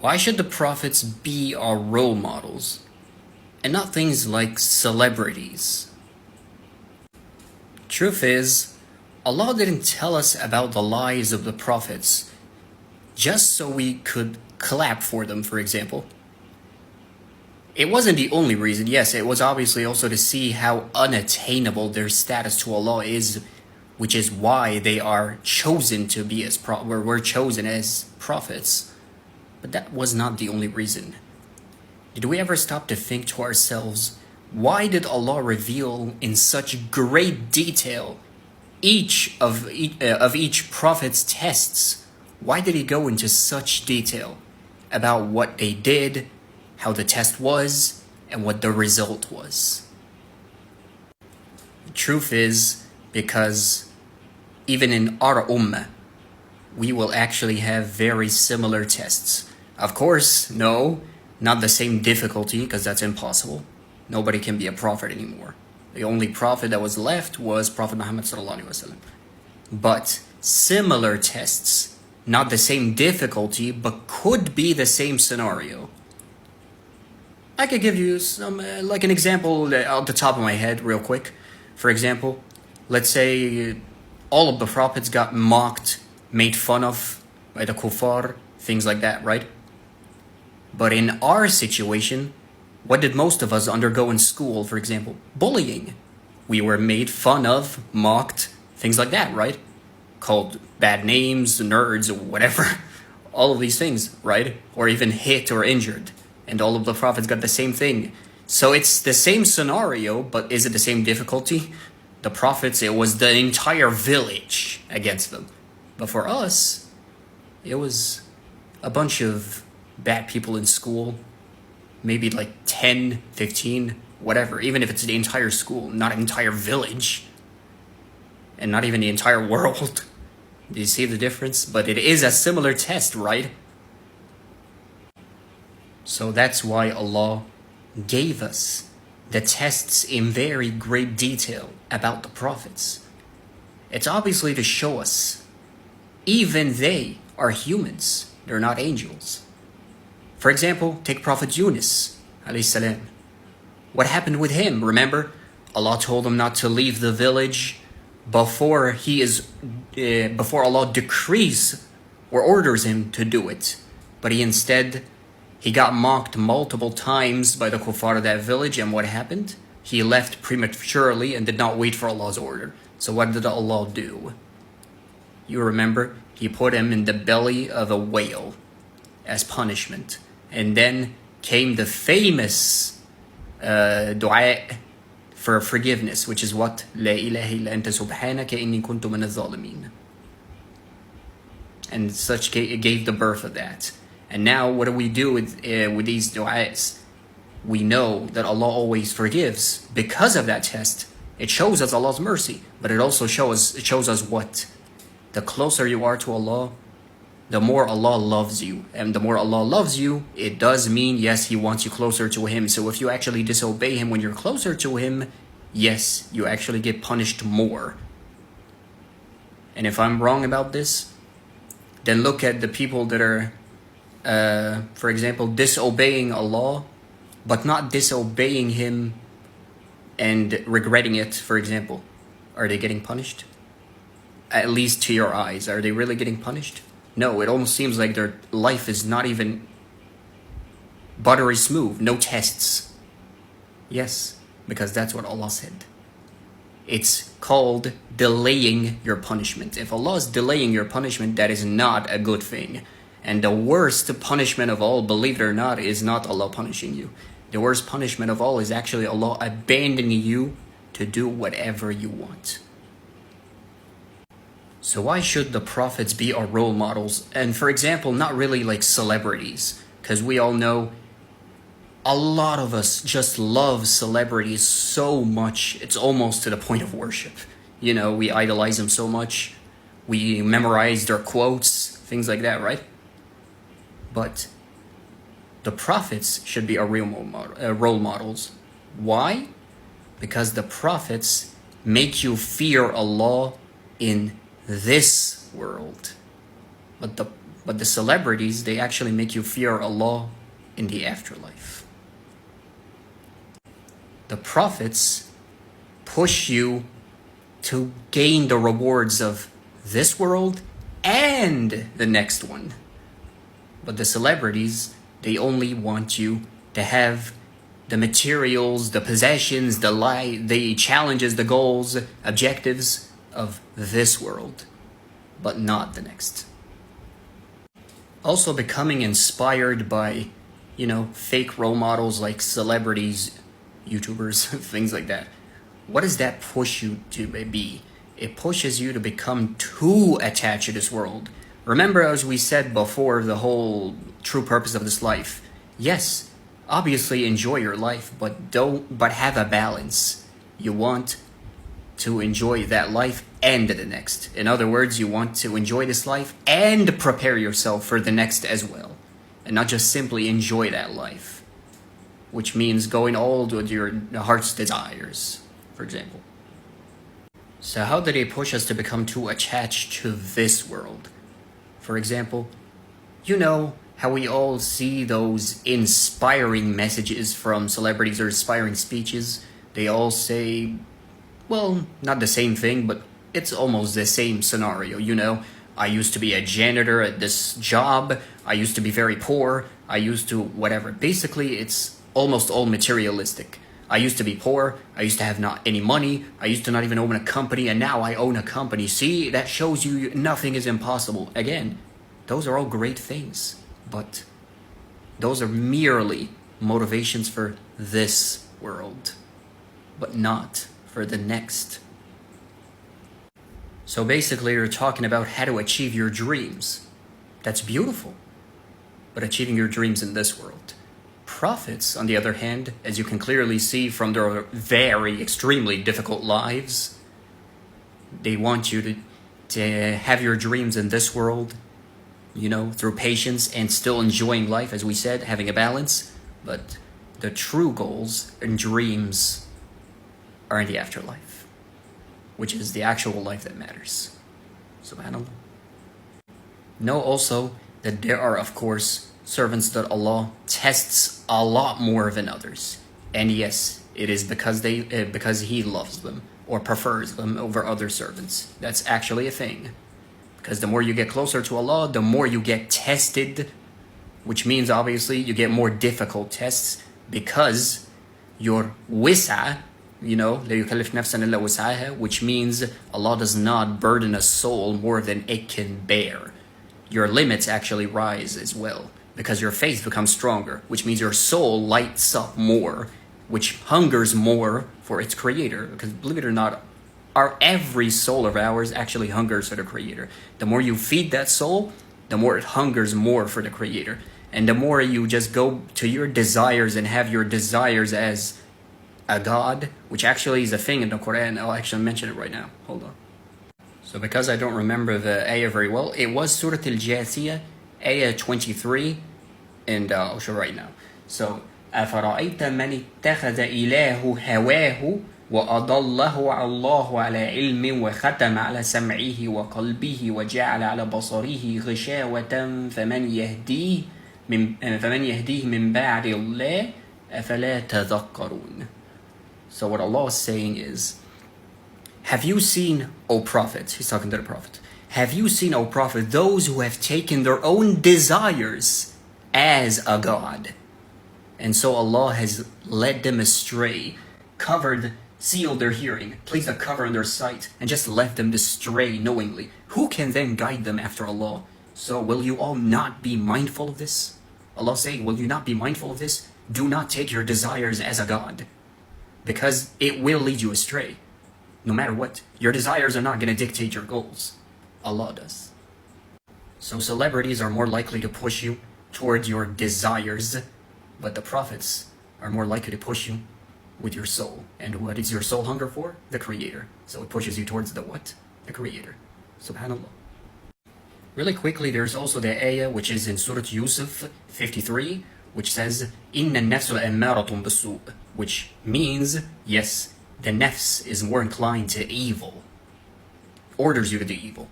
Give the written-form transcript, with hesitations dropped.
Why should the prophets be our role models and not things like celebrities? Truth is, Allah didn't tell us about the lives of the prophets just so we could clap for them, for example. It wasn't the only reason. Yes, it was obviously also to see how unattainable their status to Allah is, which is why they are chosen to be were chosen as prophets. But that was not the only reason. Did we ever stop to think to ourselves, why did Allah reveal in such great detail each prophet's tests? Why did he go into such detail about what they did, how the test was, and what the result was? The truth is, because even in our ummah, we will actually have very similar tests. Of course, no, not the same difficulty, because that's impossible. Nobody can be a prophet anymore. The only prophet that was left was Prophet Muhammad sallallahu alaihi wasallam. But similar tests, not the same difficulty, but could be the same scenario. I could give you some, like an example off the top of my head, real quick. For example, let's say all of the prophets got mocked, made fun of by the kuffar, things like that, right? But in our situation, what did most of us undergo in school, for example? Bullying. We were made fun of, mocked, things like that, right? Called bad names, nerds, or whatever. All of these things, right? Or even hit or injured. And all of the prophets got the same thing. So it's the same scenario, but is it the same difficulty? The prophets, it was the entire village against them. But for us, it was a bunch of bad people in school, maybe like 10, 15, whatever, even if it's the entire school, not an entire village, and not even the entire world. Do you see the difference? But it is a similar test, right? So that's why Allah gave us the tests in very great detail about the prophets. It's obviously to show us, even they are humans, they're not angels. For example, take Prophet Yunus, alayhi salam. What happened with him? Remember, Allah told him not to leave the village before Allah decrees or orders him to do it. But he got mocked multiple times by the kuffar of that village, and what happened? He left prematurely and did not wait for Allah's order. So what did Allah do? You remember? He put him in the belly of a whale as punishment. And then came the famous dua for forgiveness, which is what? La ilaha illa anta subhanaka inni kuntu min al-zalimin. And such gave the birth of that. And now what do we do with these du'as? We know that Allah always forgives because of that test. It shows us Allah's mercy, but it also shows us what? The closer you are to Allah, the more Allah loves you. And the more Allah loves you, it does mean, yes, He wants you closer to Him. So if you actually disobey Him when you're closer to Him, yes, you actually get punished more. And if I'm wrong about this, then look at the people that are, for example, disobeying Allah, but not disobeying Him and regretting it, for example. Are they getting punished? At least to your eyes, are they really getting punished? No, it almost seems like their life is not even buttery smooth, no tests. Yes, because that's what Allah said. It's called delaying your punishment. If Allah is delaying your punishment, that is not a good thing. And the worst punishment of all, believe it or not, is not Allah punishing you. The worst punishment of all is actually Allah abandoning you to do whatever you want. So why should the prophets be our role models? And for example, not really like celebrities, because we all know a lot of us just love celebrities so much, it's almost to the point of worship. You know, we idolize them so much. We memorize their quotes, things like that, right? But the prophets should be our role models. Why? Because the prophets make you fear Allah in this world. But But the celebrities, they actually make you fear Allah in the afterlife. The prophets push you to gain the rewards of this world and the next one. But the celebrities, they only want you to have the materials, the possessions, the challenges, the goals, objectives of this world, but not the next. Also becoming inspired by, fake role models like celebrities, YouTubers, things like that. What does that push you to be? It pushes you to become too attached to this world. Remember, as we said before, the whole true purpose of this life. Yes, obviously enjoy your life, but have a balance. You want to enjoy that life and the next. In other words, you want to enjoy this life and prepare yourself for the next as well. And not just simply enjoy that life, which means going all with your heart's desires, for example. So how do they push us to become too attached to this world? For example, how we all see those inspiring messages from celebrities or inspiring speeches. They all say, well, not the same thing, but it's almost the same scenario. I used to be a janitor at this job. I used to be very poor. I used to whatever. Basically, it's almost all materialistic. I used to be poor. I used to have not any money. I used to not even own a company, and now I own a company. See, that shows you nothing is impossible. Again, those are all great things, but those are merely motivations for this world, but not for the next. So basically, you're talking about how to achieve your dreams. That's beautiful, but achieving your dreams in this world. Prophets, on the other hand, as you can clearly see from their very extremely difficult lives, they want you to have your dreams in this world, through patience and still enjoying life, as we said, having a balance. But the true goals and dreams are in the afterlife, which is the actual life that matters. Subhanallah. Know also that there are, of course, servants that Allah tests a lot more than others. And yes, it is because He loves them or prefers them over other servants. That's actually a thing. Because the more you get closer to Allah, the more you get tested, which means obviously you get more difficult tests because your wisa, لا يكلف نفسا إلا وسعها, which means Allah does not burden a soul more than it can bear. Your limits actually rise as well, because your faith becomes stronger, which means your soul lights up more, which hungers more for its creator. Because believe it or not, every soul of ours actually hungers for the creator. The more you feed that soul, the more it hungers more for the creator. And the more you just go to your desires and have your desires as a God, which actually is a thing in the Quran. I'll actually mention it right now. Hold on. So because I don't remember the ayah very well, it was Surah Al-Jathiyah, ayah 23, and I'll show right now. So, أَفَرَأَيْتَ مَنِ اتَّخَذَ إِلَهُ هَوَاهُ وَأَضَلَّهُ اللَّهُ عَلَى عِلْمٍ وَخَتَمَ عَلَى سَمْعِهِ وَقَلْبِهِ وَجَعَلَ عَلى بَصَرِهِ غِشَاوَةً فَمَنْ يَهْدِيهِ مِنْ بَعْدِ اللَّهِ أَفَلَا تَذَكَّرُونَ. So what Allah is saying is, have you seen, O Prophet, He's talking to the Prophet, have you seen, O Prophet, those who have taken their own desires as a God? And so Allah has led them astray, sealed their hearing, placed a cover on their sight, and just left them to stray knowingly. Who can then guide them after Allah? So will you all not be mindful of this? Allah saying, will you not be mindful of this? Do not take your desires as a God, because it will lead you astray. No matter what, your desires are not going to dictate your goals. Allah does. So celebrities are more likely to push you towards your desires, but the prophets are more likely to push you with your soul. And what is your soul hunger for? The Creator. So it pushes you towards the what? The Creator. Subhanallah. Really quickly, there's also the ayah which is in Surah Yusuf 53, which says, إِنَّ النَّفْسَ لَأَمَّارَةٌ بِالسُّوءِ, which means, yes, the nafs is more inclined to evil, orders you to do evil.